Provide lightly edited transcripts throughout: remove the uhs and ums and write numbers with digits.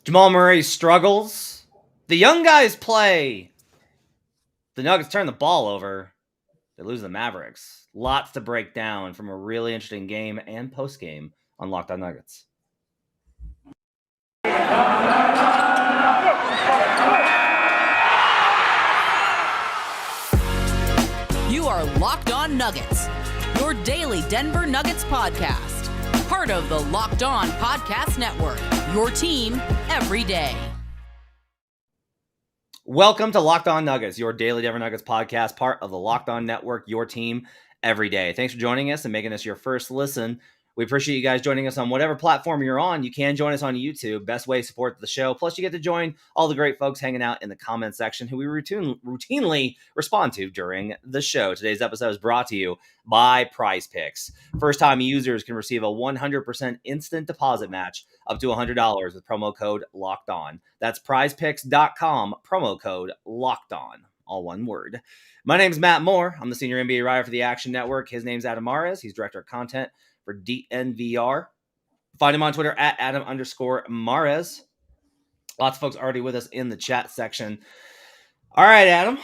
Jamal Murray struggles. The young guys play. The Nuggets turn the ball over. They lose the Mavericks. Lots to break down from a really interesting game and post game on Locked On Nuggets. You are Locked On Nuggets, your daily Denver Nuggets podcast. Part of the Locked On Podcast Network, your team every day. Welcome to Locked On Nuggets, your daily Denver Nuggets podcast, part of the Locked On Network, your team every day. Thanks for joining us and making us your first listen. We appreciate you guys joining us on whatever platform you're on. You can join us on YouTube. Best way to support the show. Plus, you get to join all the great folks hanging out in the comment section who we routinely respond to during the show. Today's episode is brought to you by PrizePicks. First-time users can receive a 100% instant deposit match up to $100 with promo code LOCKEDON. That's prizepicks.com, promo code LOCKEDON. All one word. My name's Matt Moore. I'm the senior NBA writer for the Action Network. His name's Adam Mares. He's director of content for DNVR. Find him on Twitter at Adam_Mares. Lots of folks already with us in the chat section. All right, Adam.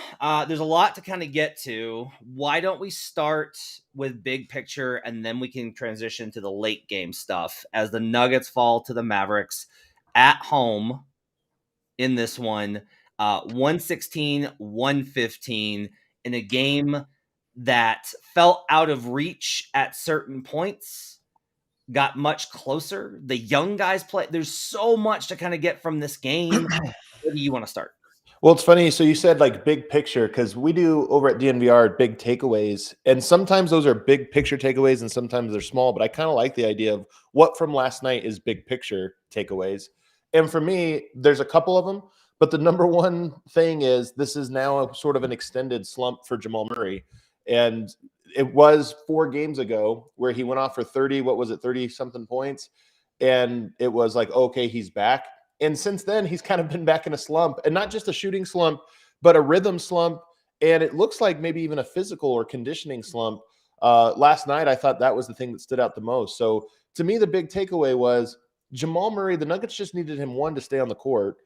There's a lot to kind of get to. Why don't we start with big picture and then we can transition to the late game stuff as the Nuggets fall to the Mavericks at home in this one. 116-115 in a game that felt out of reach at certain points, got much closer. The young guys play. There's so much to kind of get from this game. Where do you want to start? Well, it's funny. So you said like big picture, because we do over at DNVR big takeaways. And sometimes those are big picture takeaways and sometimes they're small. But I kind of like the idea of what from last night is big picture takeaways. And for me, there's a couple of them. But the number one thing is this is now a sort of an extended slump for Jamal Murray. And it was 4 games ago where he went off for 30-something points. And it was like, okay, he's back. And since then, he's kind of been back in a slump. And not just a shooting slump, but a rhythm slump. And it looks like maybe even a physical or conditioning slump. Last night, I thought that was the thing that stood out the most. So to me, the big takeaway was Jamal Murray, the Nuggets just needed him, 1, to stay on the court,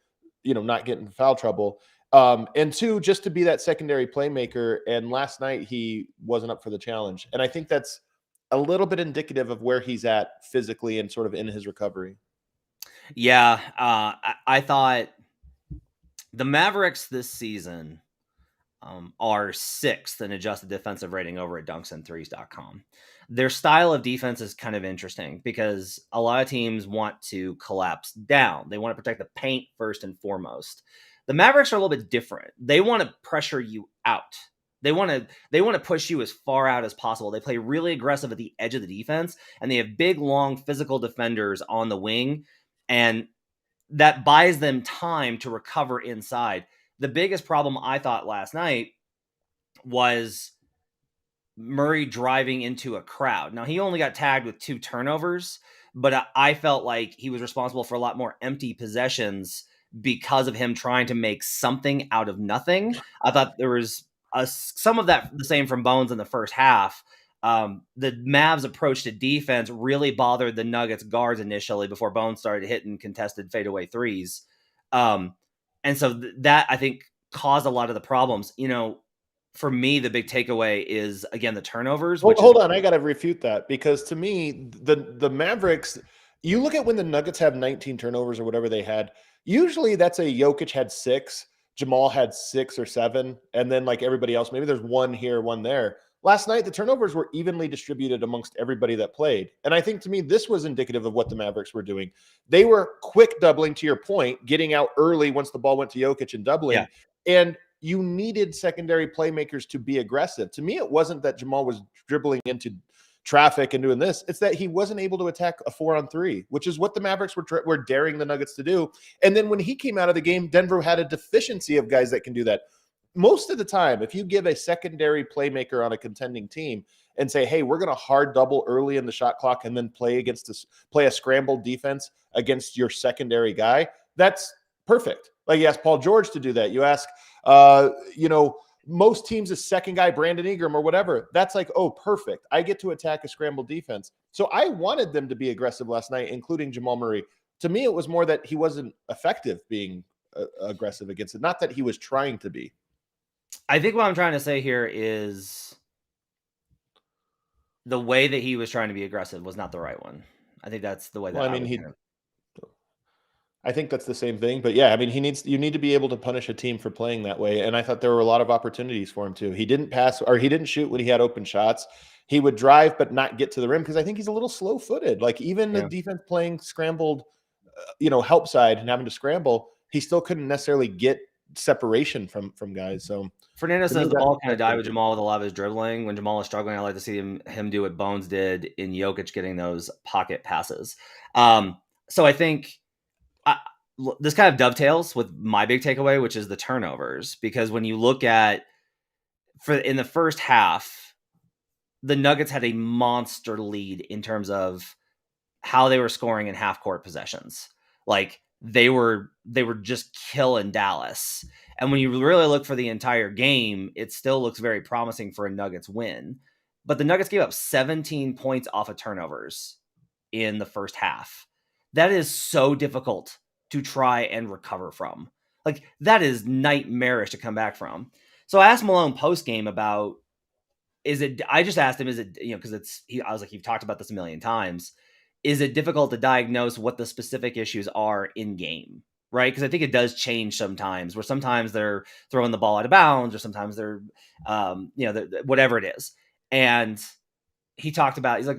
not get into foul trouble. And 2, just to be that secondary playmaker. And last night he wasn't up for the challenge. And I think that's a little bit indicative of where he's at physically and sort of in his recovery. Yeah. I thought the Mavericks this season are 6th in adjusted defensive rating over at dunksandthrees.com. Their style of defense is kind of interesting because a lot of teams want to collapse down. They want to protect the paint first and foremost. The Mavericks are a little bit different. They want to pressure you out. They want to push you as far out as possible. They play really aggressive at the edge of the defense, and they have big, long, physical defenders on the wing, and that buys them time to recover inside. The biggest problem I thought last night was Murray driving into a crowd. Now, he only got tagged with 2 turnovers, but I felt like he was responsible for a lot more empty possessions because of him trying to make something out of nothing. I thought there was some of that the same from Bones in the first half. The Mavs approach to defense really bothered the Nuggets guards initially before Bones started hitting contested fadeaway threes. And so that, I think, caused a lot of the problems. For me, the big takeaway is, again, the turnovers. Hold on. I got to refute that because to me, the Mavericks, you look at when the Nuggets have 19 turnovers or whatever they had, usually that's a Jokic had 6, Jamal had 6 or 7, and then like everybody else, maybe there's 1 here, 1 there. Last night, the turnovers were evenly distributed amongst everybody that played. And I think to me, this was indicative of what the Mavericks were doing. They were quick doubling, to your point, getting out early once the ball went to Jokic and doubling. Yeah. And you needed secondary playmakers to be aggressive. To me, it wasn't that Jamal was dribbling into traffic and doing this. It's that he wasn't able to attack a 4-on-3, which is what the Mavericks were daring the Nuggets to do. And then when he came out of the game, Denver had a deficiency of guys that can do that. Most of the time, if you give a secondary playmaker on a contending team and say, hey, we're going to hard double early in the shot clock and then play a scrambled defense against your secondary guy, that's perfect. Like you ask Paul George to do that. You ask, most teams, a second guy, Brandon Ingram or whatever, that's like, oh, perfect. I get to attack a scrambled defense. So I wanted them to be aggressive last night, including Jamal Murray. To me, it was more that he wasn't effective being aggressive against it, not that he was trying to be. I think what I'm trying to say here is the way that he was trying to be aggressive was not the right one. I think that's the way that Well, I mean, would I think that's the same thing, but yeah, I mean, you need to be able to punish a team for playing that way. And I thought there were a lot of opportunities for him too. He didn't pass or he didn't shoot when he had open shots. He would drive, but not get to the rim because I think he's a little slow footed. Like even the defense playing scrambled, help side and having to scramble, he still couldn't necessarily get separation from guys. So Fernando says the ball kind of died with Jamal with a lot of his dribbling. When Jamal is struggling, I like to see him do what Bones did in Jokic, getting those pocket passes. So I think this kind of dovetails with my big takeaway, which is the turnovers. Because when you look at in the first half, the Nuggets had a monster lead in terms of how they were scoring in half court possessions. Like they were just killing Dallas. And when you really look for the entire game, it still looks very promising for a Nuggets win. But the Nuggets gave up 17 points off of turnovers in the first half. That is so difficult to try and recover from. Like that is nightmarish to come back from. So I asked Malone post game about, I just asked him, is it, because I was like, you've talked about this a million times. Is it difficult to diagnose what the specific issues are in game? Right. Because I think it does change sometimes, where sometimes they're throwing the ball out of bounds or sometimes they're, whatever it is. And he talked about, he's like,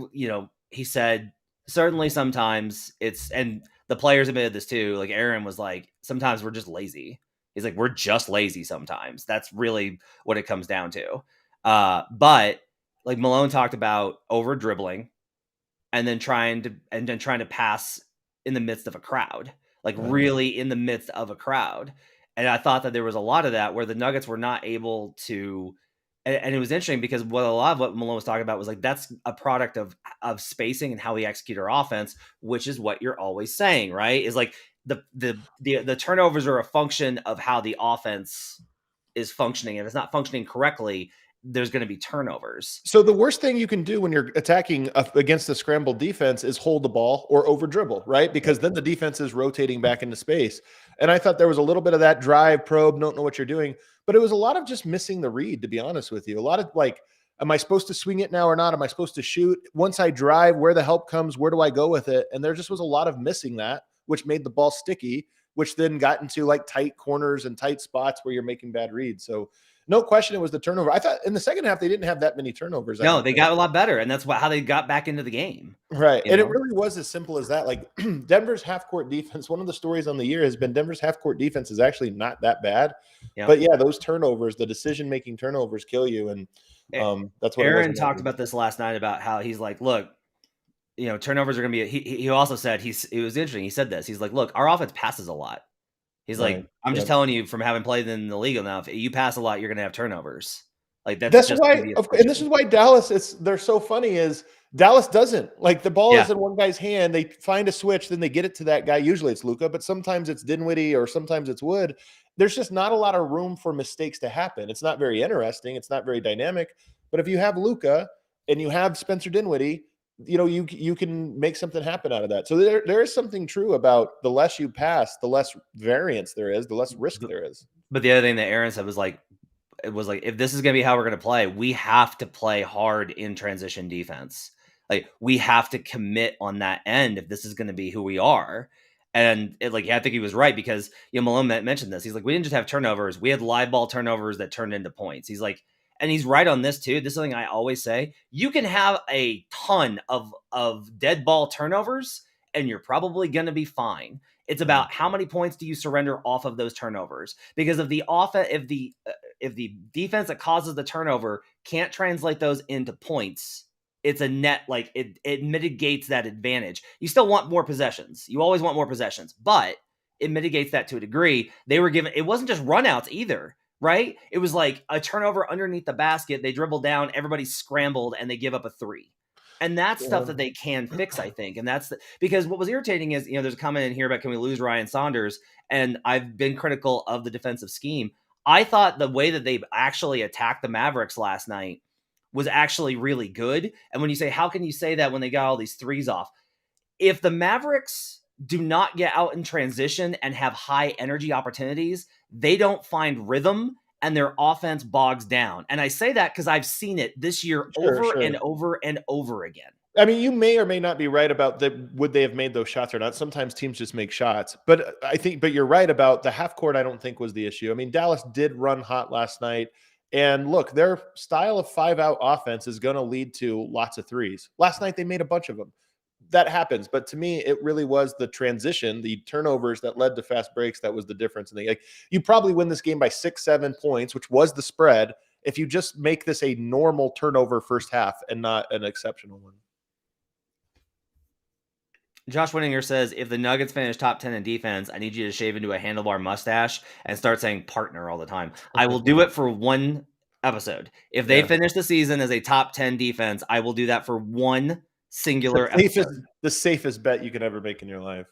he said, certainly sometimes and the players admitted this too. Like Aaron was like, sometimes we're just lazy. He's like, we're just lazy sometimes. That's really what it comes down to. But like Malone talked about over dribbling and then trying to pass in the midst of a crowd, like really in the midst of a crowd. And I thought that there was a lot of that where the Nuggets were not able to, and it was interesting because a lot of what Malone was talking about was like, that's a product of spacing and how we execute our offense, which is what you're always saying, right? Is like the turnovers are a function of how the offense is functioning. If it's not functioning correctly, there's going to be turnovers. So the worst thing you can do when you're attacking against a scrambled defense is hold the ball or over dribble, right? Because then the defense is rotating back into space. And I thought there was a little bit of that drive, probe, don't know what you're doing, but it was a lot of just missing the read, to be honest with you. A lot of like, am I supposed to swing it now or not? Am I supposed to shoot? Once I drive, where the help comes, where do I go with it? And there just was a lot of missing that, which made the ball sticky, which then got into like tight corners and tight spots where you're making bad reads. So no question, it was the turnover. I thought in the second half, they didn't have that many turnovers. No, they got a lot better. And that's how they got back into the game. Right. And it really was as simple as that. Like Denver's half-court defense, one of the stories on the year has been Denver's half-court defense is actually not that bad. Yep. But yeah, those turnovers, the decision-making turnovers kill you. And that's what Aaron talked about this last night about how he's like, look, turnovers are going to be, he also said, it was interesting. He said this, he's like, look, our offense passes a lot. He's like, I'm just telling you from having played in the league enough, if you pass a lot, you're going to have turnovers. Like that's just why, and this is why Dallas they're so funny is Dallas doesn't like the ball is in one guy's hand. They find a switch, then they get it to that guy. Usually it's Luka, but sometimes it's Dinwiddie or sometimes it's Wood. There's just not a lot of room for mistakes to happen. It's not very interesting. It's not very dynamic. But if you have Luka and you have Spencer Dinwiddie, you can make something happen out of that. So there is something true about the less you pass, the less variance there is, the less risk there is. But the other thing that Aaron said was like, if this is going to be how we're going to play, we have to play hard in transition defense. Like we have to commit on that end if this is going to be who we are. And I think he was right because Malone mentioned this. He's like, we didn't just have turnovers. We had live ball turnovers that turned into points. He's like, and he's right on this too. This is something I always say. You can have a ton of dead ball turnovers and you're probably going to be fine. It's about how many points do you surrender off of those turnovers? Because if the defense that causes the turnover can't translate those into points, it's a net, like it mitigates that advantage. You still want more possessions. You always want more possessions, but it mitigates that to a degree. They were given, it wasn't just runouts either. Right? It was like a turnover underneath the basket. They dribble down, everybody scrambled, and they give up a three. And that's stuff that they can fix, I think. And that's because what was irritating is, there's a comment in here about can we lose Ryan Saunders? And I've been critical of the defensive scheme. I thought the way that they actually attacked the Mavericks last night was actually really good. And when you say, how can you say that when they got all these threes off? If the Mavericks do not get out in transition and have high energy opportunities, they don't find rhythm and their offense bogs down. And I say that because I've seen it this year over and over and over again. I mean, you may or may not be right about would they have made those shots or not. Sometimes teams just make shots, but you're right about the half court. I don't think was the issue. I mean, Dallas did run hot last night, and look, their style of 5-out offense is going to lead to lots of threes. Last night they made a bunch of them. That happens, but to me, it really was the transition, the turnovers that led to fast breaks that was the difference. And like, you probably win this game by 6-7 points, which was the spread, if you just make this a normal turnover first half and not an exceptional one. Josh Winninger says, if the Nuggets finish top 10 in defense, I need you to shave into a handlebar mustache and start saying partner all the time. I will do it for one episode. If they finish the season as a top 10 defense, I will do that for one singular episode. The safest bet you could ever make in your life.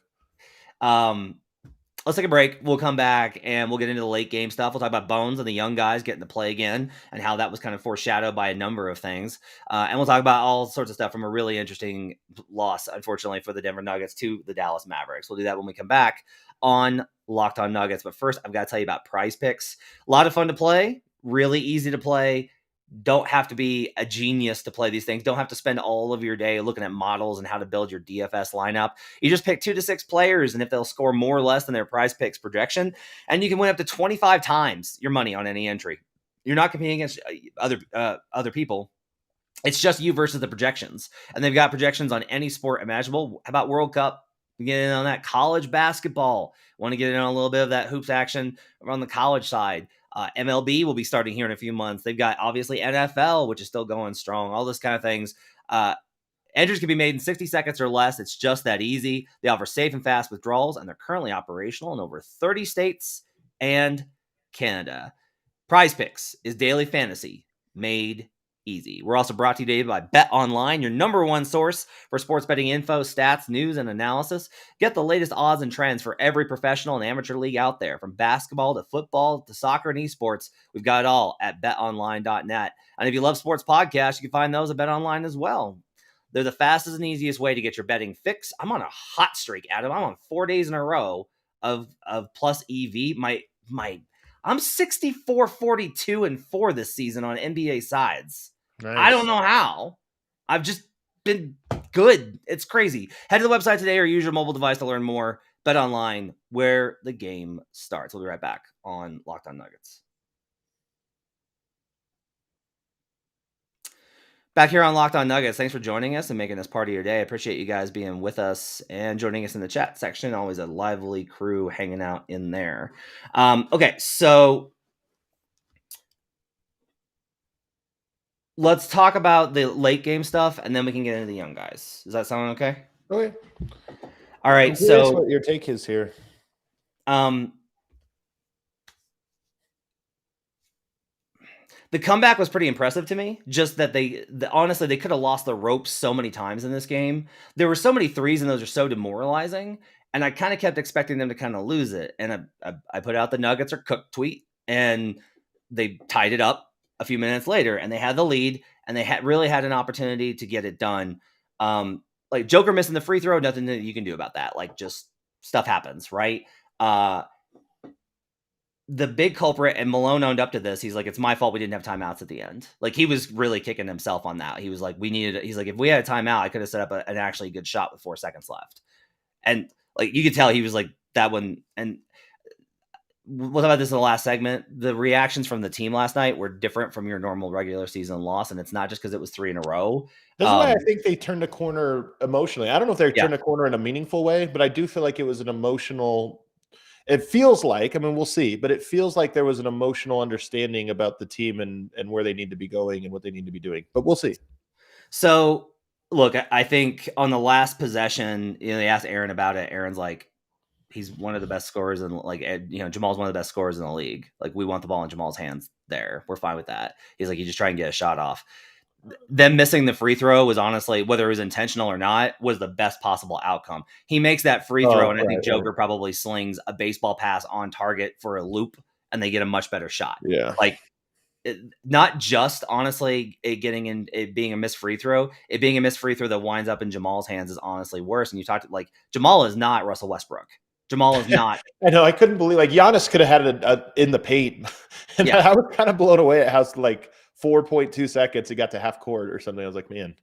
Let's take a break. We'll come back and we'll get into the late game stuff. We'll talk about Bones and the young guys getting to play again and how that was kind of foreshadowed by a number of things. And we'll talk about all sorts of stuff from a really interesting loss, unfortunately, for the Denver Nuggets to the Dallas Mavericks. We'll do that when we come back on Locked On Nuggets. But first, I've got to tell you about PrizePicks. A lot of fun to play, really easy to play. Don't have to be a genius to play these things. Don't have to spend all of your day looking at models and how to build your DFS lineup. You just pick 2 to 6 players, and if they'll score more or less than their PrizePicks projection, and you can win up to 25 times your money on any entry. You're not competing against other people. It's just you versus the projections. And they've got projections on any sport imaginable. How about World Cup? Get in on that. College basketball. Want to get in on a little bit of that hoops action on the college side. MLB will be starting here in a few months. They've got obviously NFL, which is still going strong, all this kind of things. Entries can be made in 60 seconds or less. It's just that easy. They offer safe and fast withdrawals, and they're currently operational in over 30 states and Canada. PrizePicks is daily fantasy made easy. We're also brought to you today by BetOnline, your number one source for sports betting info, stats, news, and analysis. Get the latest odds and trends for every professional and amateur league out there, from basketball to football to soccer and esports. We've got it all at betonline.net. And if you love sports podcasts, you can find those at BetOnline as well. They're the fastest and easiest way to get your betting fix. I'm on a hot streak, Adam. I'm on 4 days in a row of plus EV. I'm 64, 42, and 4 this season on NBA sides. Nice. I don't know how. I've just been good. It's crazy. Head to the website today or use your mobile device to learn more. Bet online, where the game starts. We'll be right back on Locked On Nuggets. Back here on Locked On Nuggets. Thanks for joining us and making this part of your day. I appreciate you guys being with us and joining us in the chat section. Always a lively crew hanging out in there. Okay, so let's talk about the late game stuff, and then we can get into the young guys. Does that sound okay? Okay. All right. So what your take is here. The comeback was pretty impressive to me. Just that honestly, they could have lost the ropes so many times in this game. There were so many threes, and those are so demoralizing. And I kind of kept expecting them to kind of lose it. And I put out the Nuggets are cooked tweet, and they tied it up a few minutes later, and they had the lead, and they really had an opportunity to get it done. Like Joker missing the free throw, nothing that you can do about that. Like, just stuff happens, right? The big culprit, and Malone owned up to this. He's like, it's my fault we didn't have timeouts at the end. Like, he was really kicking himself on that. He was like, he's like, if we had a timeout, I could have set up an actually good shot with 4 seconds left. And like, you could tell he was like that one. And we'll talk about this in the last segment. The reactions from the team last night were different from your normal regular season loss. And it's not just because it was 3 in a row. That's why I think they turned a corner emotionally. I don't know if they turned a corner in a meaningful way, but I do feel like it was an emotional. It feels like, I mean, we'll see, but it feels like there was an emotional understanding about the team and where they need to be going and what they need to be doing, but we'll see. So look, I think on the last possession, they asked Aaron about it. Aaron's like, he's one of the best scorers, and Jamal's one of the best scorers in the league. Like, we want the ball in Jamal's hands there. We're fine with that. He's like, you just try and get a shot off. Them missing the free throw was honestly, whether it was intentional or not, was the best possible outcome. He makes that free throw, and I think Joker probably slings a baseball pass on target for a loop, and they get a much better shot. Yeah. Like, not just honestly it getting in it being a missed free throw. It being a missed free throw that winds up in Jamal's hands is honestly worse. And you talked like Jamal is not Russell Westbrook. Jamal is not. I know. I couldn't believe like Giannis could have had it in the paint, and Yeah. I was kind of blown away at how like 4.2 seconds he got to half court or something. I was like, man,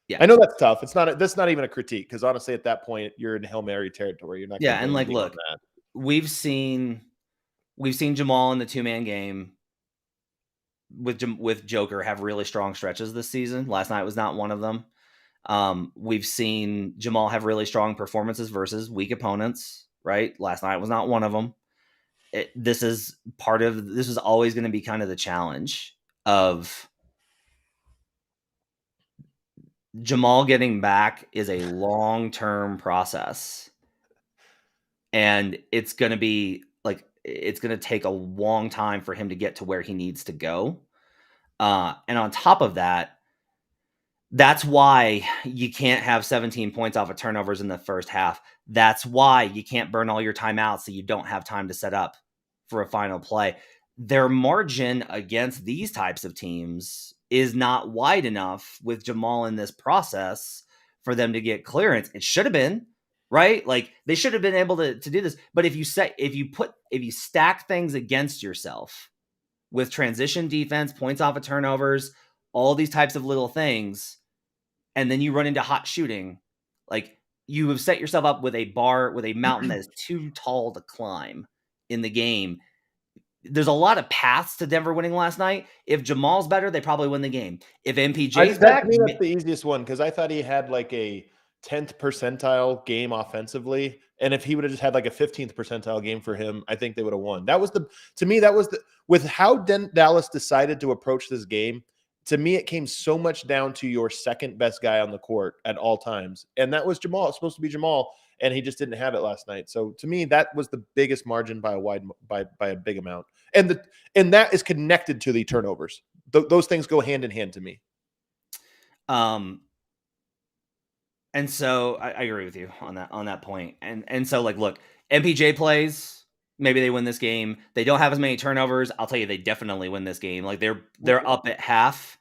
Yeah. I know that's tough. That's not even a critique because honestly, at that point, you're in Hail Mary territory. You're not. Yeah, and like, look, we've seen Jamal in the 2-man game with Joker have really strong stretches this season. Last night was not one of them. We've seen Jamal have really strong performances versus weak opponents. Right, last night was not one of them. This is always going to be kind of the challenge of Jamal getting back is a long-term process. And it's going to be like, it's going to take a long time for him to get to where he needs to go. And on top of that, that's why you can't have 17 points off of turnovers in the first half. That's why you can't burn all your timeouts so you don't have time to set up for a final play. Their margin against these types of teams is not wide enough with Jamal in this process for them to get clearance. It should have been, right? Like they should have been able to do this. But if you stack things against yourself with transition defense, points off of turnovers, all these types of little things, and then you run into hot shooting, like you have set yourself up with a mountain that is too tall to climb in the game. There's a lot of paths to Denver winning last night. If Jamal's better, they probably win the game. If MPJ's back, to me, that's the easiest one because I thought he had like a 10th percentile game offensively, and if he would have just had like a 15th percentile game for him, I think they would have won. With how Dallas decided to approach this game. To me, it came so much down to your second best guy on the court at all times, and that was Jamal. It's supposed to be Jamal, and he just didn't have it last night. So to me, that was the biggest margin by a big amount, and that is connected to the turnovers. Those things go hand in hand to me. And so I agree with you on that point. And so like, look, MPJ plays. Maybe they win this game. They don't have as many turnovers. I'll tell you, they definitely win this game. Like they're up at half,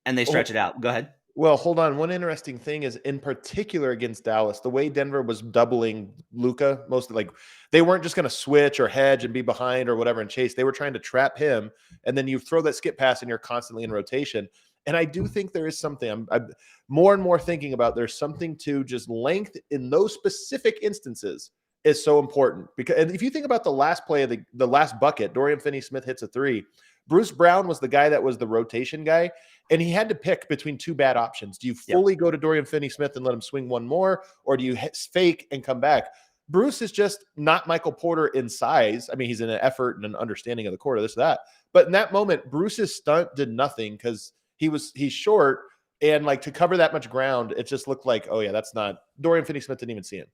and they stretch it out. Go ahead. Well, hold on. One interesting thing is, in particular against Dallas, the way Denver was doubling Luka, mostly like they weren't just going to switch or hedge and be behind or whatever and chase. They were trying to trap him, and then you throw that skip pass, and you're constantly in rotation. And I do think there is something I'm more and more thinking about. There's something to just length in those specific instances is so important because and if you think about the last play of the last bucket, Dorian Finney-Smith hits a three. Bruce Brown was the guy that was the rotation guy, and he had to pick between two bad options. Do you fully go to Dorian Finney-Smith and let him swing one more, or do you fake and come back? Bruce is just not Michael Porter in size. I mean, he's in an effort and an understanding of the court, this or that. But in that moment, Bruce's stunt did nothing because he's short, and like to cover that much ground, it just looked like, oh yeah, that's not Dorian Finney-Smith didn't even see him.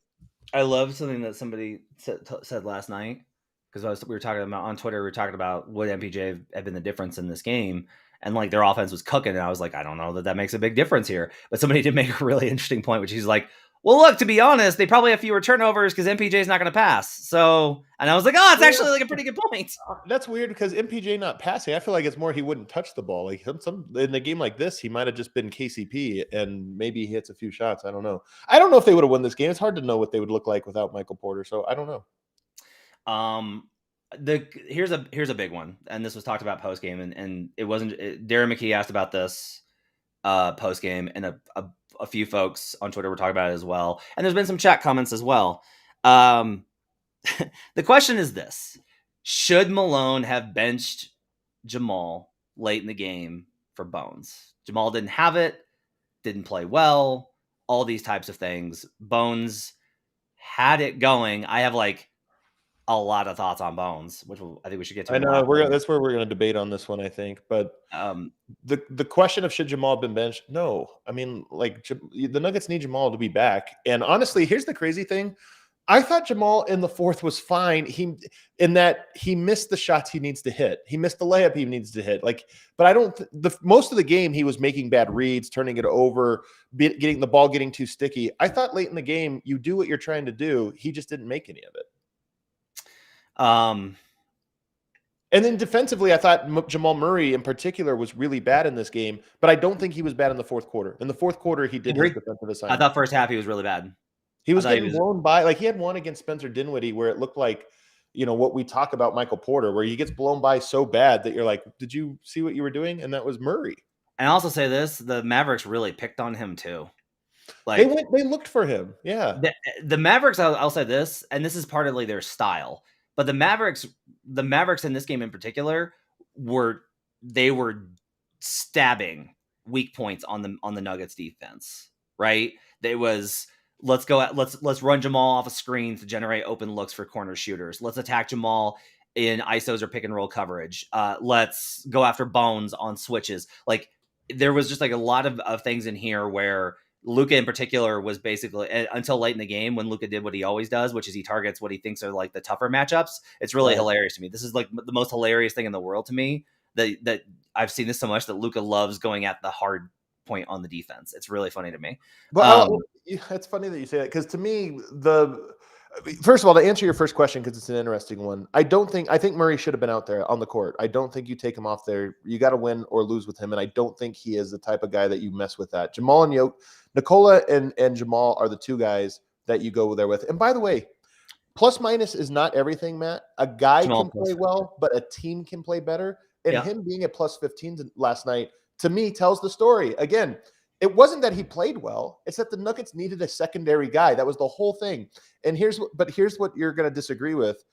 I love something that somebody said last night because we were talking about on Twitter. We were talking about would MPJ have been the difference in this game, and like their offense was cooking. And I was like, I don't know that makes a big difference here. But somebody did make a really interesting point, which he's like, well, look, to be honest, they probably have fewer turnovers because MPJ is not going to pass. So, and I was like, oh, it's actually like a pretty good point. That's weird because MPJ not passing. I feel like it's more he wouldn't touch the ball. Like some in a game like this, he might have just been KCP and maybe he hits a few shots. I don't know. I don't know if they would have won this game. It's hard to know what they would look like without Michael Porter. So I don't know. Here's a big one, and this was talked about post game, and it wasn't. Darren McKee asked about this post game, and a few folks on Twitter were talking about it as well. And there's been some chat comments as well. The question is this: should Malone have benched Jamal late in the game for Bones? Jamal didn't have it, didn't play well, all these types of things. Bones had it going. I have like a lot of thoughts on Bones, which I think we should get to. I know that's where we're going to debate on this one, I think. But the question of should Jamal have been benched? No, I mean, like the Nuggets need Jamal to be back. And honestly, here's the crazy thing: I thought Jamal in the fourth was fine. He missed the shots he needs to hit. He missed the layup he needs to hit. Like, but I don't. Most of the game he was making bad reads, turning it over, getting the ball getting too sticky. I thought late in the game you do what you're trying to do. He just didn't make any of it. And then defensively, I thought Jamal Murray in particular was really bad in this game, but I don't think he was bad in the fourth quarter. In the fourth quarter, he did his Agreed. defensive I assignment. thought first half he was really bad. He was I thought getting blown by. Like he had one against Spencer Dinwiddie where it looked like, what we talk about Michael Porter, where he gets blown by so bad that you're like, did you see what you were doing? And that was Murray. And I also say this, the Mavericks really picked on him too. Like they looked for him. Yeah. The Mavericks, I'll say this, and this is partly their style, but the Mavericks in this game in particular were stabbing weak points on the Nuggets defense, right? It was let's run Jamal off a screen to generate open looks for corner shooters. Let's attack Jamal in ISOs or pick and roll coverage. Let's go after Bones on switches. Like there was just like a lot of things in here where Luka in particular was basically until late in the game when Luka did what he always does, which is he targets what he thinks are like the tougher matchups. It's really hilarious to me. This is like the most hilarious thing in the world to me that I've seen this so much that Luka loves going at the hard point on the defense. It's really funny to me. But it's funny that you say that because to me, first of all, to answer your first question, because it's an interesting one, I think Murray should have been out there on the court. I don't think you take him off there. You got to win or lose with him, and I don't think he is the type of guy that you mess with that. Jamal and Nikola and Jamal are the two guys that you go there with. And by the way, plus minus is not everything, Matt. A guy Jamal can play well, but a team can play better. And him being at plus 15 last night, to me, tells the story. Again, it wasn't that he played well. It's that the Nuggets needed a secondary guy. That was the whole thing. And here's what you're going to disagree with.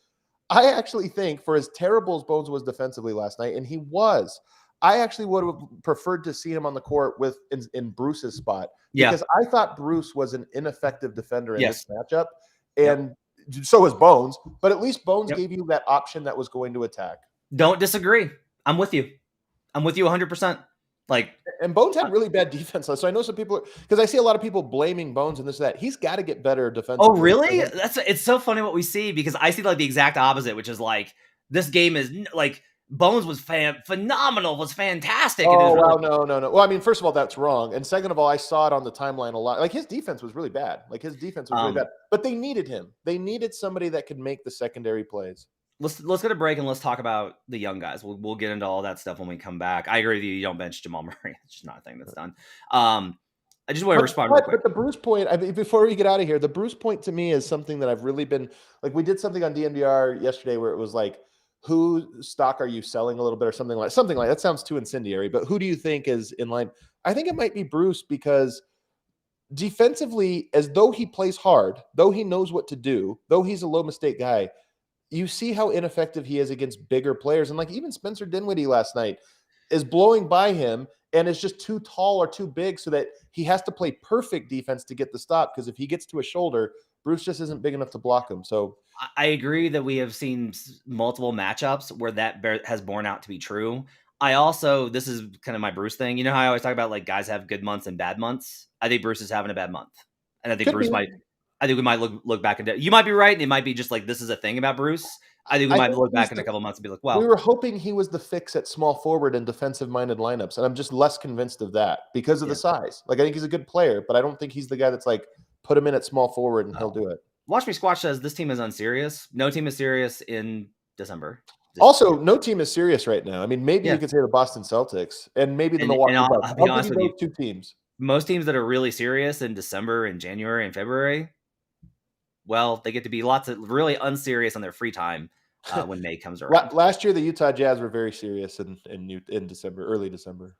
I actually think for as terrible as Bones was defensively last night, and he was, I actually would have preferred to see him on the court in Bruce's spot. Because I thought Bruce was an ineffective defender in this matchup. And so was Bones. But at least Bones gave you that option that was going to attack. Don't disagree. I'm with you 100%. And Bones had really bad defense. So I know some people, because I see a lot of people blaming Bones and this and that. He's got to get better defensively. Oh, really? It's so funny what we see because I see like the exact opposite, which is like this game is like Bones was phenomenal, was fantastic. Oh, wow, no. Well, I mean, first of all, that's wrong. And second of all, I saw it on the timeline a lot. Like his defense was really bad. But they needed him. They needed somebody that could make the secondary plays. Let's get a break and let's talk about the young guys. We'll get into all that stuff when we come back. I agree with you. You don't bench Jamal Murray. It's just not a thing that's done. I just want to respond real quick. But the Bruce point, before we get out of here, the Bruce point to me is something that I've really been like. We did something on DNVR yesterday where it was like, who stock are you selling a little bit or something like that. Sounds too incendiary, but who do you think is in line? I think it might be Bruce because defensively, as though he plays hard, though he knows what to do, though he's a low mistake guy, you see how ineffective he is against bigger players. And like even Spencer Dinwiddie last night is blowing by him and is just too tall or too big so that he has to play perfect defense to get the stop. Because if he gets to a shoulder, Bruce just isn't big enough to block him. So I agree that we have seen multiple matchups where that has borne out to be true. This is kind of my Bruce thing. You know how I always talk about like guys have good months and bad months? I think Bruce is having a bad month. And I think I think we might look back and you might be right. And it might be just like, this is a thing about Bruce. I think we might look back in a couple months and be like, wow. We were hoping he was the fix at small forward and defensive minded lineups. And I'm just less convinced of that because of the size. Like, I think he's a good player, but I don't think he's the guy that's like, put him in at small forward and he'll do it. Watch Me Squash says this team is unserious. No team is serious in December. Also, no team is serious right now. I mean, maybe you could say the Boston Celtics and maybe the Milwaukee Bucks. I'll be honest with you, two teams. Most teams that are really serious in December and January and February, well, they get to be lots of really unserious on their free time when May comes around. Last year, the Utah Jazz were very serious in December, early December.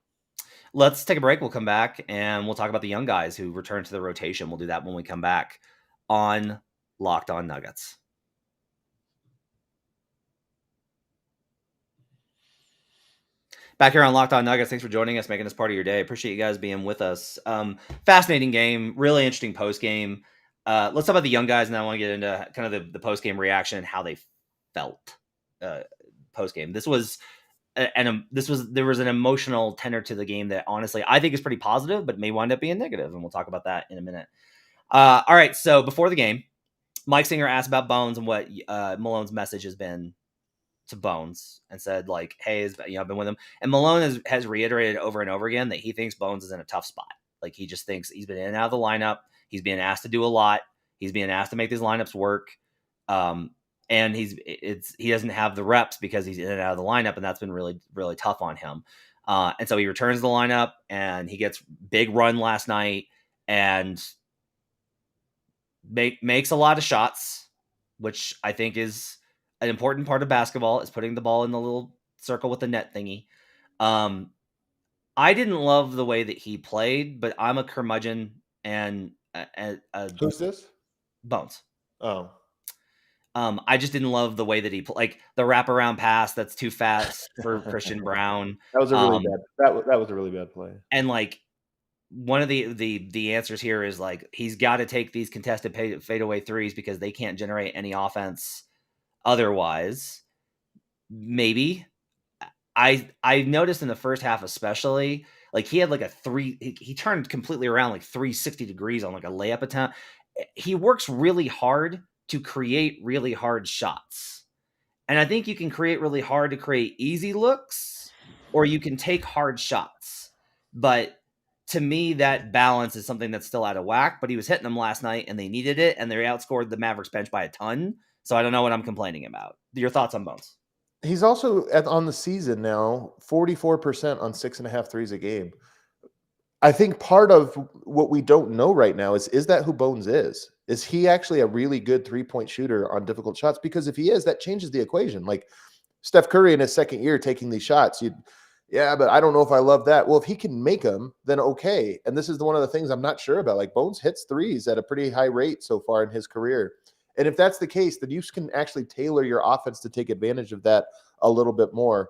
Let's take a break. We'll come back and we'll talk about the young guys who return to the rotation. We'll do that when we come back on Locked On Nuggets. Back here on Locked On Nuggets. Thanks for joining us, making us part of your day. Appreciate you guys being with us. Fascinating game, really interesting post game. Let's talk about the young guys, and then I want to get into kind of the post game reaction and how they felt post game. There was an emotional tenor to the game that honestly I think is pretty positive, but may wind up being negative, and we'll talk about that in a minute. All right, so before the game, Mike Singer asked about Bones and what Malone's message has been to Bones, and said like, "Hey, I've been with him." And Malone has reiterated over and over again that he thinks Bones is in a tough spot. Like he just thinks he's been in and out of the lineup. He's being asked to do a lot. He's being asked to make these lineups work. and he doesn't have the reps because he's in and out of the lineup, and that's been really, really tough on him. And so he returns to the lineup, and he gets big run last night, and makes a lot of shots, which I think is an important part of basketball, is putting the ball in the little circle with the net thingy. I didn't love the way that he played, but I'm a curmudgeon and Who's this? Bones. Oh. I just didn't love the way that he like the wraparound pass that's too fast for Christian Braun. That was a really bad. That was a really bad play. And like one of the answers here is like he's got to take these contested fadeaway threes because they can't generate any offense otherwise. Maybe I noticed in the first half especially, like he had like he turned completely around like 360 degrees on like a layup attempt. He works really hard to create really hard shots. And I think you can create really hard to create easy looks, or you can take hard shots. But to me, that balance is something that's still out of whack, but he was hitting them last night and they needed it, and they outscored the Mavericks bench by a ton. So I don't know what I'm complaining about. Your thoughts on Bones? He's also on the season now, 44% on 6.5 threes a game. I think part of what we don't know right now is that who Bones is? Is he actually a really good 3-point shooter on difficult shots? Because if he is, that changes the equation. Like Steph Curry in his second year taking these shots, but I don't know if I love that. Well, if he can make them, then okay. And this is one of the things I'm not sure about. Like Bones hits threes at a pretty high rate so far in his career. And if that's the case, then you can actually tailor your offense to take advantage of that a little bit more.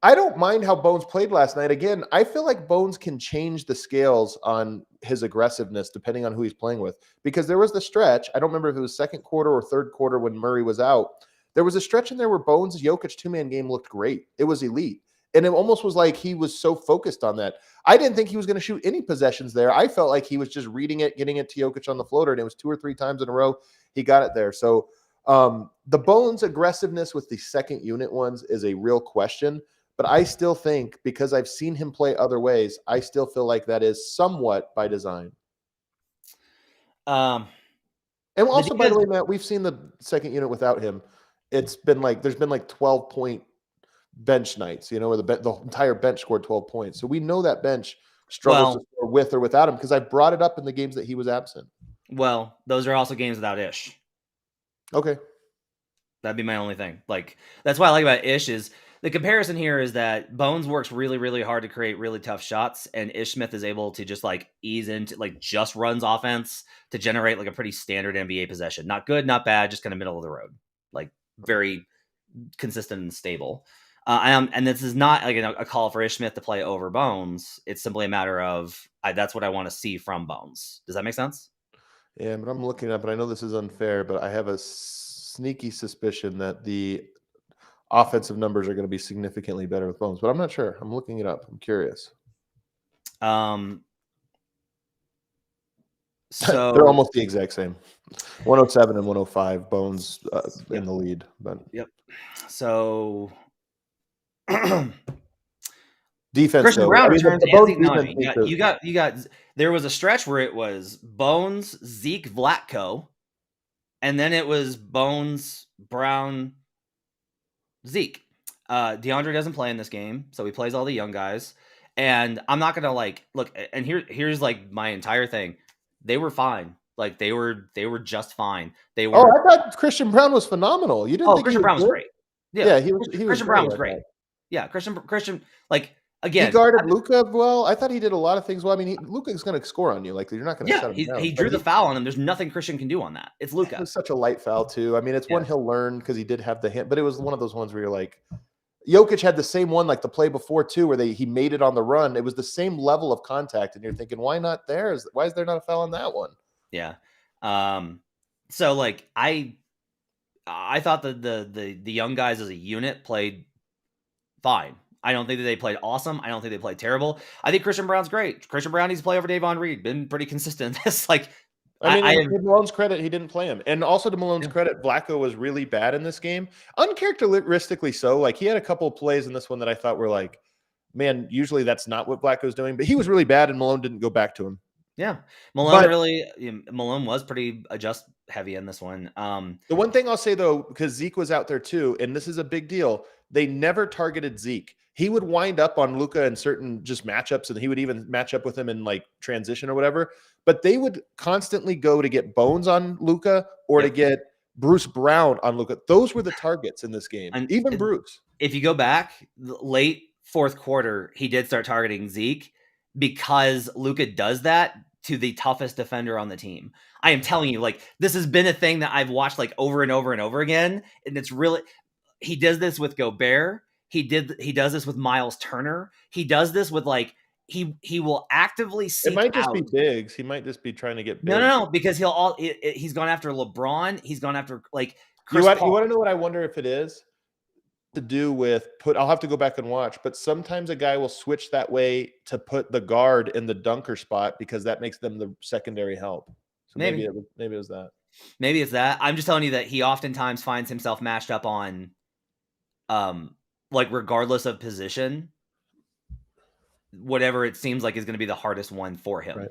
I don't mind how Bones played last night. Again, I feel like Bones can change the scales on his aggressiveness depending on who he's playing with. Because there was the stretch, I don't remember if it was second quarter or third quarter when Murray was out. There was a stretch in there where Bones' Jokic two-man game looked great. It was elite. And it almost was like he was so focused on that. I didn't think he was going to shoot any possessions there. I felt like he was just reading it, getting it to Jokic on the floater, and it was 2 or 3 times in a row he got it there. So the Bones aggressiveness with the second unit ones is a real question. But I still think, because I've seen him play other ways, I still feel like that is somewhat by design. And also, by the way, Matt, we've seen the second unit without him. It's been like there's been like 12-point bench nights, where the entire bench scored 12 points. So we know that bench struggles to score with or without him because I brought it up in the games that he was absent. Well, those are also games without Ish. Okay. That'd be my only thing. Like, that's what I like about Ish is the comparison here is that Bones works really, really hard to create really tough shots, and Ish Smith is able to just like ease into like just runs offense to generate like a pretty standard NBA possession. Not good, not bad, just kind of middle of the road, like very consistent and stable. And this is not like a call for Ish Smith to play over Bones. It's simply a matter of that's what I want to see from Bones. Does that make sense? Yeah, but I'm looking up, and I know this is unfair, but I have a sneaky suspicion that the offensive numbers are going to be significantly better with Bones, but I'm not sure. I'm looking it up. I'm curious. So they're almost the exact same. 107 and 105. Bones in the lead, but yep. So defense. Christian Braun returns. You got. There was a stretch where it was Bones, Zeke, Vlatko, and then it was Bones, Braun, Zeke. DeAndre doesn't play in this game, so he plays all the young guys. And I'm not gonna look. And here's like my entire thing. They were fine. Like they were just fine. They were. Oh, I thought Christian Braun was phenomenal. You didn't think Christian Braun was great. Yeah, Christian Braun was great. Yeah, Christian. Like again, he guarded Luka well. I thought he did a lot of things well. I mean, Luka's going to score on you. Like you're not going to shut him down. He drew the foul on him. There's nothing Christian can do on that. It's Luka. It was such a light foul too. I mean, it's one he'll learn because he did have the hand, but it was one of those ones where you're like, Jokic had the same one like the play before too, where he made it on the run. It was the same level of contact, and you're thinking, why not there? Why is there not a foul on that one? Yeah. So like I thought that the young guys as a unit played fine. I don't think that they played awesome. I don't think they played terrible. I think Christian Braun's great. Christian Braun needs to play over Davon Reed. Been pretty consistent. This like I mean, to Malone's credit, he didn't play him. And also to Malone's credit, Vlatko was really bad in this game. Uncharacteristically so. Like he had a couple of plays in this one that I thought were like, man, usually that's not what Vlatko's doing. But he was really bad, and Malone didn't go back to him. Yeah. Malone was pretty heavy in this one. The one thing I'll say though, because Zeke was out there too, and this is a big deal, they never targeted Zeke. He would wind up on Luka in certain just matchups, and he would even match up with him in like transition or whatever. But they would constantly go to get Bones on Luka or to get Bruce Brown on Luka. Those were the targets in this game, And even Bruce. If you go back, late fourth quarter, he did start targeting Zeke because Luka does that to the toughest defender on the team. I am telling you, like, this has been a thing that I've watched like over and over and over again. And it's really, he does this with Gobert. He does this with Miles Turner. He does this with like, he will actively seek It might just out. be Biggs. He might just be trying to get big. No, because he's gone after LeBron. He's gone after like You want to know what I wonder if it is? To do with I'll have to go back and watch, but sometimes a guy will switch that way to put the guard in the dunker spot because that makes them the secondary help. So maybe it was that. Maybe it's that. I'm just telling you that he oftentimes finds himself matched up on, like regardless of position, whatever it seems like is going to be the hardest one for him. Right.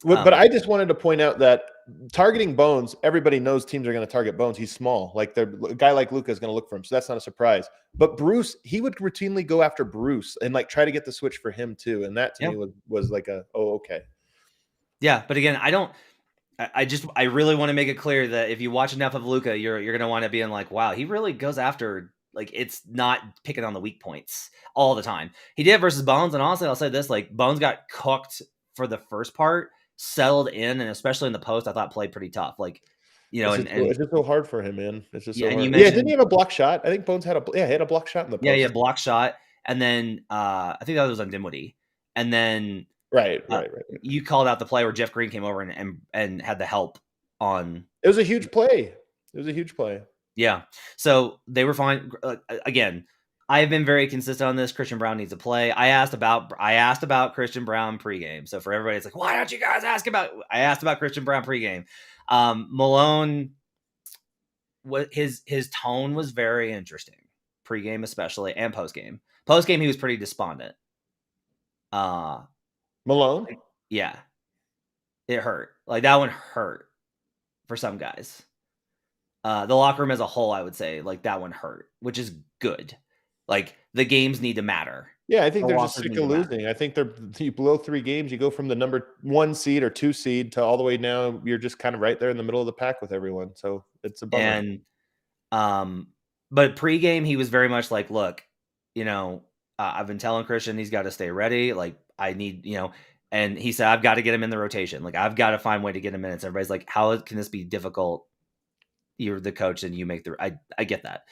But I just wanted to point out that targeting Bones, everybody knows teams are going to target Bones. He's small. Like a guy like Luka is going to look for him. So that's not a surprise. But Bruce, he would routinely go after Bruce and like try to get the switch for him too. And that to me was like okay. Yeah. But again, I really want to make it clear that if you watch enough of Luka, you're going to want to be in like, wow, he really goes after, like, it's not picking on the weak points all the time. He did versus Bones. And honestly, I'll say this, like Bones got cooked for the first part, settled in, and especially in the post, I thought played pretty tough. Like, it's just so hard for him, man. It's just so hard. Didn't he have a block shot? I think Bones had he had a block shot in the post. Yeah, block shot, and then I think that was on Dinwiddie, and then right. You called out the play where Jeff Green came over and had the help on. It was a huge play. Yeah, so they were fine. Again, I've been very consistent on this. Christian Braun needs to play. I asked about Christian Braun pregame. So for everybody, it's like, why don't you guys ask about? I asked about Christian Braun pregame. Malone, his tone was very interesting, pregame especially, and postgame. Postgame, he was pretty despondent. Malone, yeah, it hurt. Like that one hurt for some guys. The locker room as a whole, I would say, like that one hurt, which is good. Like the games need to matter. Yeah, I think they're just sick of losing. I think you blow 3 games, you go from the number 1 seed or 2 seed to all the way now. You're just kind of right there in the middle of the pack with everyone. So it's a bummer. And but pregame, he was very much like, look, I've been telling Christian he's got to stay ready. Like I need, and he said I've got to get him in the rotation. Like I've got to find a way to get him minutes. Everybody's like, how can this be difficult? You're the coach and you make I get that.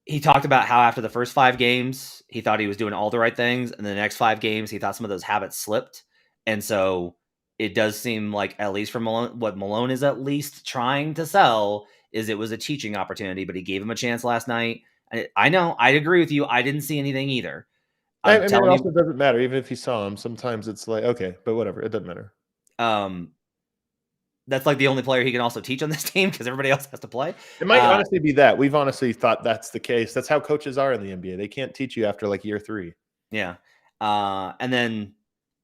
He talked about how after the first 5 games, he thought he was doing all the right things. And the next 5 games, he thought some of those habits slipped. And so it does seem like, at least for Malone, what Malone is at least trying to sell is it was a teaching opportunity, but he gave him a chance last night. And I know, I agree with you. I didn't see anything either. I mean, it also doesn't matter. Even if you saw him, sometimes it's like, okay, but whatever. It doesn't matter. That's like the only player he can also teach on this team because everybody else has to play. It might honestly be that. We've honestly thought that's the case. That's how coaches are in the NBA. They can't teach you after like year 3. Yeah. And then,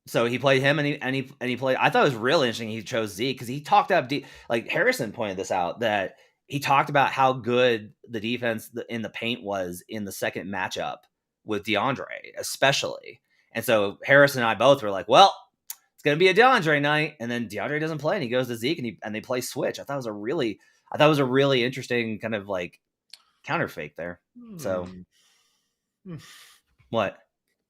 so he played him and he played, I thought it was really interesting. He chose Zeke because he talked up like Harrison pointed this out, that he talked about how good the defense in the paint was in the second matchup with DeAndre, especially. And so Harrison and I both were like, well, it's going to be a DeAndre night. And then DeAndre doesn't play and he goes to Zeke and they play switch. I thought it was a really interesting kind of like counterfake there. So what?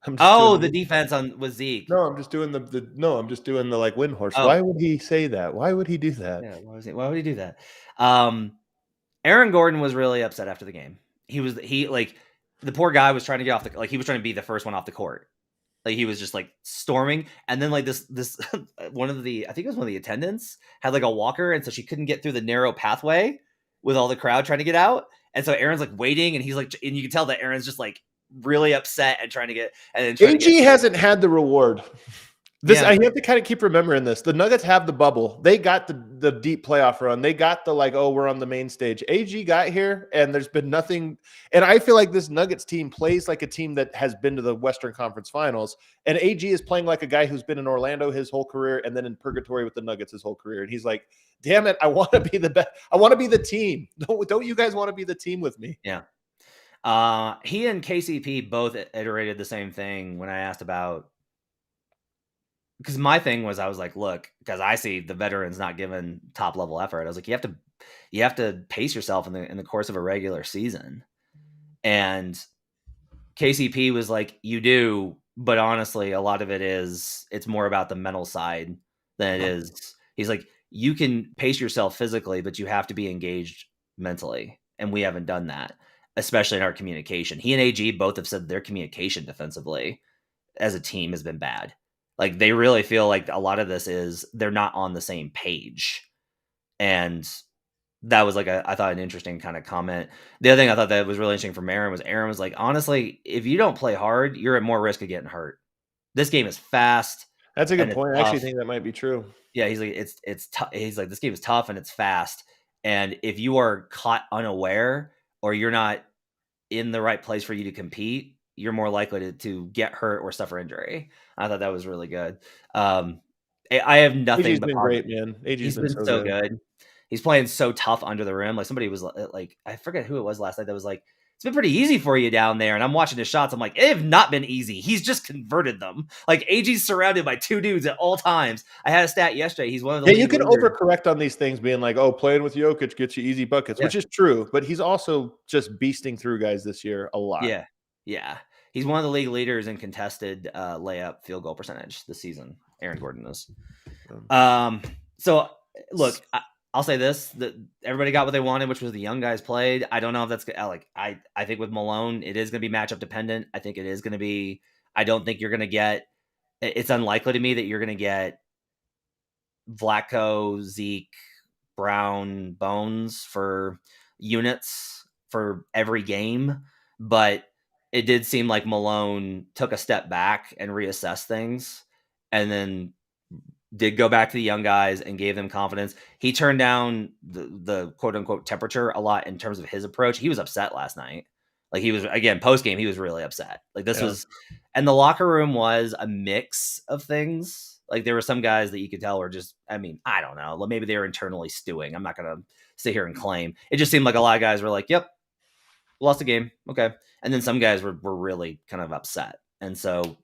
The defense with Zeke. No, I'm just doing the like win horse. Oh. Why would he say that? Why would he do that? Yeah, why would he do that? Aaron Gordon was really upset after the game. The poor guy was trying to get off he was trying to be the first one off the court. Like he was just like storming, and then like this I think it was one of the attendants had like a walker, and so she couldn't get through the narrow pathway with all the crowd trying to get out. And so Aaron's like waiting, and he's like, and you can tell that Aaron's just like really upset and trying to get. And then AG hasn't had the reward I have to kind of keep remembering this. The Nuggets have the bubble. They got the deep playoff run. They got the we're on the main stage. AG got here, and there's been nothing. And I feel like this Nuggets team plays like a team that has been to the Western Conference Finals. And AG is playing like a guy who's been in Orlando his whole career and then in purgatory with the Nuggets his whole career. And he's like, damn it, I want to be the best. I want to be the team. Don't you guys want to be the team with me? Yeah. He and KCP both iterated the same thing when I asked about, because my thing was, I was like, look, because I see the veterans not giving top level effort. I was like, you have to pace yourself in the course of a regular season. And KCP was like, you do, but honestly, a lot of it's more about the mental side than it is. He's like, you can pace yourself physically, but you have to be engaged mentally. And we haven't done that, especially in our communication. He and AG both have said their communication defensively as a team has been bad. Like, they really feel like a lot of this is they're not on the same page. And that was I thought an interesting kind of comment. The other thing I thought that was really interesting from Aaron was like, honestly, if you don't play hard, you're at more risk of getting hurt. This game is fast. That's a good point. I actually think that might be true. Yeah, he's like, it's tough. He's like, this game is tough and it's fast. And if you are caught unaware or you're not in the right place for you to compete, you're more likely to get hurt or suffer injury. I thought that was really good. I have nothing. AG's been great, man. He's been so good. He's playing so tough under the rim. Like, somebody was like, I forget who it was last night that was like, it's been pretty easy for you down there. And I'm watching his shots. I'm like, it have not been easy. He's just converted them. Like, AG's surrounded by two dudes at all times. I had a stat yesterday. He's one of the you can overcorrect on these things, being like, oh, playing with Jokic gets you easy buckets, which is true. But he's also just beasting through guys this year a lot. Yeah. He's one of the league leaders in contested layup field goal percentage this season. Aaron Gordon is. So look, I'll say this: that everybody got what they wanted, which was the young guys played. I don't know if that's like, I think with Malone, it is going to be matchup dependent. I think it is going to be. I don't think you're going to get. It's unlikely to me that you're going to get Vlatko, Zeke, Braun, Bones for units for every game, but it did seem like Malone took a step back and reassessed things, and then did go back to the young guys and gave them confidence. He turned down the quote unquote temperature a lot in terms of his approach. He was upset last night. Like, he was, again, post game, he was really upset. Like, this was, and the locker room was a mix of things. Like, there were some guys that you could tell were just, I mean, I don't know, maybe they were internally stewing. I'm not going to sit here and claim. It just seemed like a lot of guys were like, yep, lost the game. Okay. And then some guys were really kind of upset. And so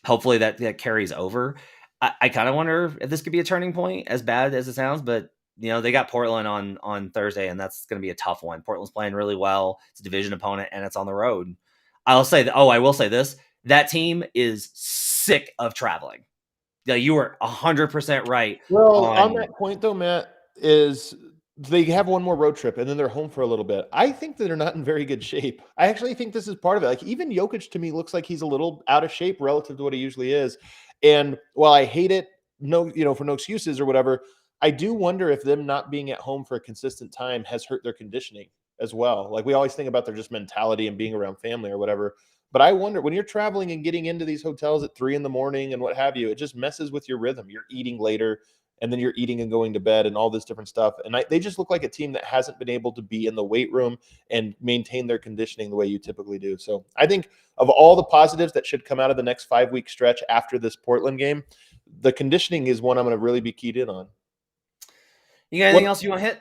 hopefully that carries over. I kind of wonder if this could be a turning point, as bad as it sounds, but they got Portland on Thursday, and that's going to be a tough one. Portland's playing really well. It's a division opponent, and it's on the road. I will say this. That team is sick of traveling. Yeah, you were 100% right. Well, on that point though, Matt, is they have one more road trip and then they're home for a little bit. I think that they're not in very good shape. I actually think this is part of it. Like, even Jokic to me looks like he's a little out of shape relative to what he usually is. And while I hate it, for no excuses or whatever, I do wonder if them not being at home for a consistent time has hurt their conditioning as well. Like, we always think about their just mentality and being around family or whatever. But I wonder, when you're traveling and getting into these hotels at 3 a.m. and what have you, it just messes with your rhythm. You're eating later, and then you're eating and going to bed and all this different stuff. And they just look like a team that hasn't been able to be in the weight room and maintain their conditioning the way you typically do. So I think of all the positives that should come out of the next 5-week stretch after this Portland game, the conditioning is one I'm going to really be keyed in on. You got anything else you want to hit?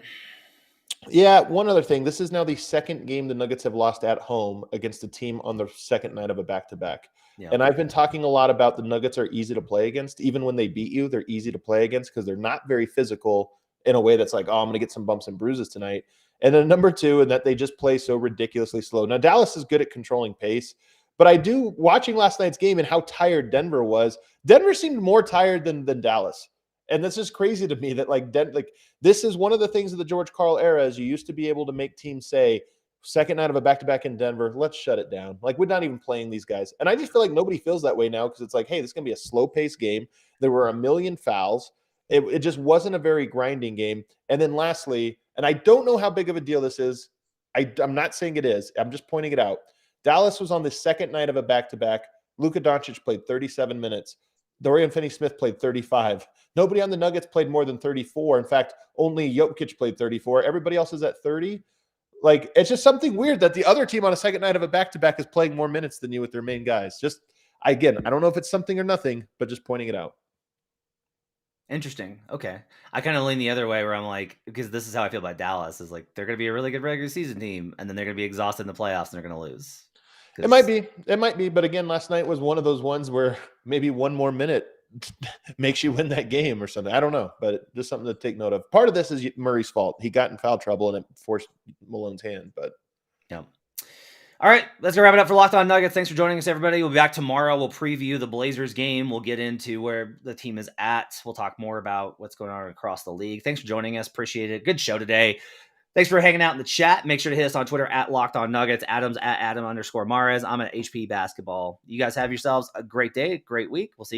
Yeah, one other thing. This is now the second game the Nuggets have lost at home against a team on the second night of a back-to-back. Yeah. And I've been talking a lot about the Nuggets are easy to play against. Even when they beat you, they're easy to play against because they're not very physical in a way that's like, oh, I'm going to get some bumps and bruises tonight. And then number two, and that they just play so ridiculously slow. Now, Dallas is good at controlling pace, but I do, watching last night's game and how tired Denver was, Denver seemed more tired than Dallas. And this is crazy to me that this is one of the things of the George Karl era is you used to be able to make teams say, second night of a back-to-back in Denver, let's shut it down. Like, we're not even playing these guys. And I just feel like nobody feels that way now because it's like, hey, this is going to be a slow-paced game. There were a million fouls. It just wasn't a very grinding game. And then lastly, and I don't know how big of a deal this is. I'm not saying it is. I'm just pointing it out. Dallas was on the second night of a back-to-back. Luka Doncic played 37 minutes. Dorian Finney-Smith played 35. Nobody on the Nuggets played more than 34. In fact, only Jokic played 34. Everybody else is at 30. Like, it's just something weird that the other team on a second night of a back-to-back is playing more minutes than you with their main guys. Just, again, I don't know if it's something or nothing, but just pointing it out. Interesting. Okay. I kind of lean the other way where I'm like, because this is how I feel about Dallas, is like, they're going to be a really good regular season team, and then they're going to be exhausted in the playoffs, and they're going to lose. It might be. But again, last night was one of those ones where maybe one more minute makes you win that game or something. I don't know, but just something to take note of. Part of this is Murray's fault. He got in foul trouble and it forced Malone's hand, but yeah. All right, let's go wrap it up for Locked On Nuggets. Thanks for joining us, everybody. We'll be back tomorrow. We'll preview the Blazers game. We'll get into where the team is at. We'll talk more about what's going on across the league. Thanks for joining us. Appreciate it. Good show today. Thanks for hanging out in the chat. Make sure to hit us on Twitter at Locked On Nuggets. Adam's at Adam_Mares. I'm at HP Basketball. You guys have yourselves a great day, great week. We'll see you.